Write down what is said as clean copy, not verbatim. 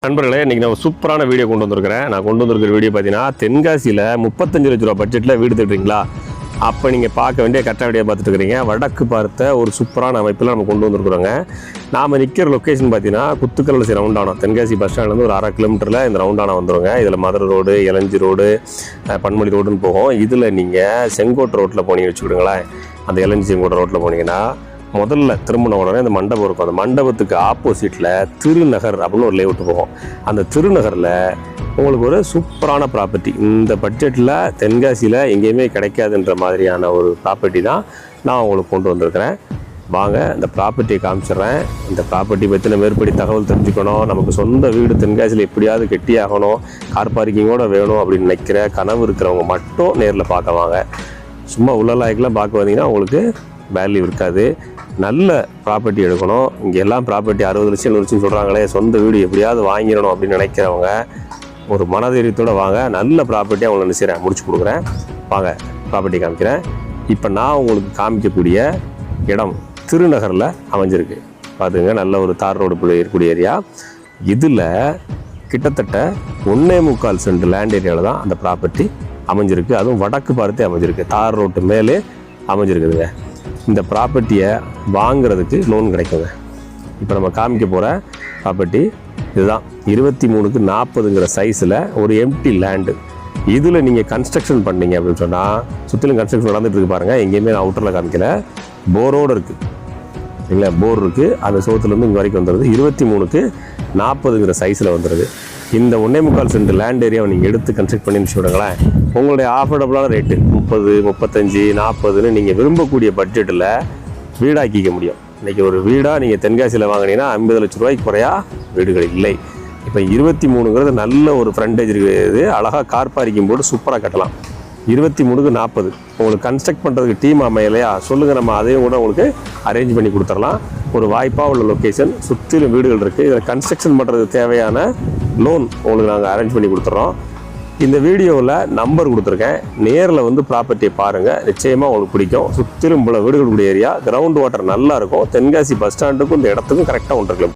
நண்பர்களே, இன்றைக்கி நான் சூப்பரான வீடியோ கொண்டு வந்திருக்கிறேன். நான் கொண்டு வந்திருக்கிற வீடியோ பார்த்தீங்கன்னா, தென்காசியில் 35 லட்ச ரூபா பட்ஜெட்டில் வீடு தேடுறீங்களா? அப்போ நீங்கள் பார்க்க வேண்டிய கரெக்டாக வீடியோ பார்த்துட்டு இருக்கிறீங்க. வடக்கு பார்த்த ஒரு சூப்பரான அமைப்பில் நம்ம கொண்டு வந்திருக்கிறோங்க. நாம் நிற்கிற லொக்கேஷன் பார்த்தீங்கன்னா, குத்துக்கல்லசி ரவுண்டானம். தென்காசி பஸ் ஸ்டாண்ட்லேருந்து ஒரு 1/2 கிலோமீட்டரில் இந்த ரவுண்டானம் வந்துடுங்க. இதில் மதுரை ரோடு, இளஞ்சி ரோடு, பன்மொழி ரோடுன்னு போகும். இதில் நீங்கள் செங்கோட்டை ரோட்டில் போனீங்கன்னு வச்சுக்கிடுங்களேன். அந்த இளஞ்சி செங்கோட்டை ரோட்டில் போனீங்கன்னா முதல்ல திரும்பின உடனே அந்த மண்டபம் இருக்கும். அந்த மண்டபத்துக்கு ஆப்போசிட்டில் திருநகர் அப்படின்னு ஒரு லேஅவுட் போகும். அந்த திருநகரில் உங்களுக்கு ஒரு சூப்பரான ப்ராப்பர்ட்டி, இந்த பட்ஜெட்டில் தென்காசியில் எங்கேயுமே கிடைக்காதுன்ற மாதிரியான ஒரு ப்ராப்பர்ட்டி தான் நான் உங்களுக்கு கொண்டு வந்திருக்கிறேன். வாங்க இந்த ப்ராப்பர்ட்டியை காமிச்சிட்றேன். இந்த ப்ராப்பர்ட்டி பற்றின மேற்படி தகவல் தெரிஞ்சுக்கணும், நமக்கு சொந்த வீடு தென்காசியில் எப்படியாவது கெட்டியாகணும், கார் பார்க்கிங்கோடு வேணும் அப்படின்னு நினைக்கிற கனவு இருக்கிறவங்க மட்டும் நேரில் பார்க்க வாங்க. சும்மா உள்ளலாய்க்கெலாம் பார்க்க வந்தீங்கன்னா உங்களுக்கு வேல்யூ இருக்காது. நல்ல ப்ராப்பர்ட்டி எடுக்கணும். இங்கே எல்லாம் ப்ராப்பர்ட்டி 60 லட்சம் 70 லட்சம் சொல்கிறாங்களே, சொந்த வீடு எப்படியாவது வாங்கிடணும் அப்படின்னு நினைக்கிறவங்க ஒரு மனதைரியத்தோடு வாங்க. நல்ல ப்ராப்பர்ட்டியாக அவங்களை நினைச்சிறேன் முடிச்சு கொடுக்குறேன். வாங்க ப்ராப்பர்ட்டி காமிக்கிறேன். இப்போ நான் உங்களுக்கு காமிக்கக்கூடிய இடம் திருநகரில் அமைஞ்சிருக்கு. பார்த்துங்க, நல்ல ஒரு தார் ரோடு இருக்கக்கூடிய ஏரியா. இதில் கிட்டத்தட்ட 1.25 சென்ட் லேண்ட் ஏரியாவில் தான் அந்த ப்ராப்பர்ட்டி அமைஞ்சிருக்கு. அதுவும் வடக்கு பார்த்தே அமைஞ்சிருக்கு, தார் ரோட்டு மேலே அமைஞ்சிருக்குதுங்க. இந்த ப்ராப்பர்ட்டியை வாங்கிறதுக்கு லோன் கிடைக்குங்க. இப்போ நம்ம காமிக்க போகிற ப்ராப்பர்ட்டி இதுதான். 23க்கு 40ங்கிற சைஸில் ஒரு எம்டி லேண்டு. இதில் நீங்கள் கன்ஸ்ட்ரக்ஷன் பண்ணீங்க அப்படின்னு சொன்னால், சுற்றிலும் கன்ஸ்ட்ரக்ஷன் நடந்துட்டு இருக்கு பாருங்கள். எங்கேயுமே நான் அவுட்டரில் காமிக்கல, போரோடு இருக்குது இல்லைங்களா, போர் இருக்குது. அந்த சோத்துலேருந்து இங்கே வரைக்கும் வந்துடுது. 23க்கு 40ங்கிற சைஸில் வந்துடுது. இந்த 1.25 சென்ட் லேண்ட் ஏரியாவை நீங்கள் எடுத்து கன்ஸ்ட்ரக்ட் பண்ணி வச்சுக்கிடுங்களேன். உங்களுடைய ஆஃபர்டபுளான ரேட்டு 30, 35, 40ன்னு நீங்கள் விரும்பக்கூடிய பட்ஜெட்டில் வீடாக்கிக்க முடியும். இன்றைக்கி ஒரு வீடாக நீங்கள் தென்காசியில் வாங்கினீங்கன்னா 50 லட்ச ரூபாய்க்கு குறையா வீடுகள் இல்லை. இப்போ 23ங்கிறது நல்ல ஒரு ஃப்ரண்டேஜ் இருக்குது. அழகாக கார் பார்க்கிங் போட்டு சூப்பராக கட்டலாம். 23க்கு 40 உங்களுக்கு கன்ஸ்ட்ரக்ட் பண்ணுறதுக்கு டீம் அமையலையா சொல்லுங்கள், நம்ம அதையும் கூட உங்களுக்கு அரேஞ்ச் பண்ணி கொடுத்துடலாம். ஒரு வாய்ப்பாக உள்ள லொக்கேஷன், சுற்றிலும் வீடுகள் இருக்குது. இதில் கன்ஸ்ட்ரக்ஷன் பண்ணுறதுக்கு தேவையான லோன் உங்களுக்கு நாங்கள் அரேஞ்ச் பண்ணி கொடுத்துட்றோம். இந்த வீடியோவில் நம்பர் கொடுத்துருக்கேன். நேரில் வந்து ப்ராப்பர்ட்டியை பாருங்கள், நிச்சயமாக உங்களுக்கு பிடிக்கும். சுற்றிலும் பல வீடுகளுடைய ஏரியா, கிரவுண்ட் வாட்டர் நல்லா இருக்கும். தென்காசி பஸ் ஸ்டாண்டுக்கும் இந்த இடத்துக்கும் கரெக்டாக 1.5 கிலோமீட்டர்.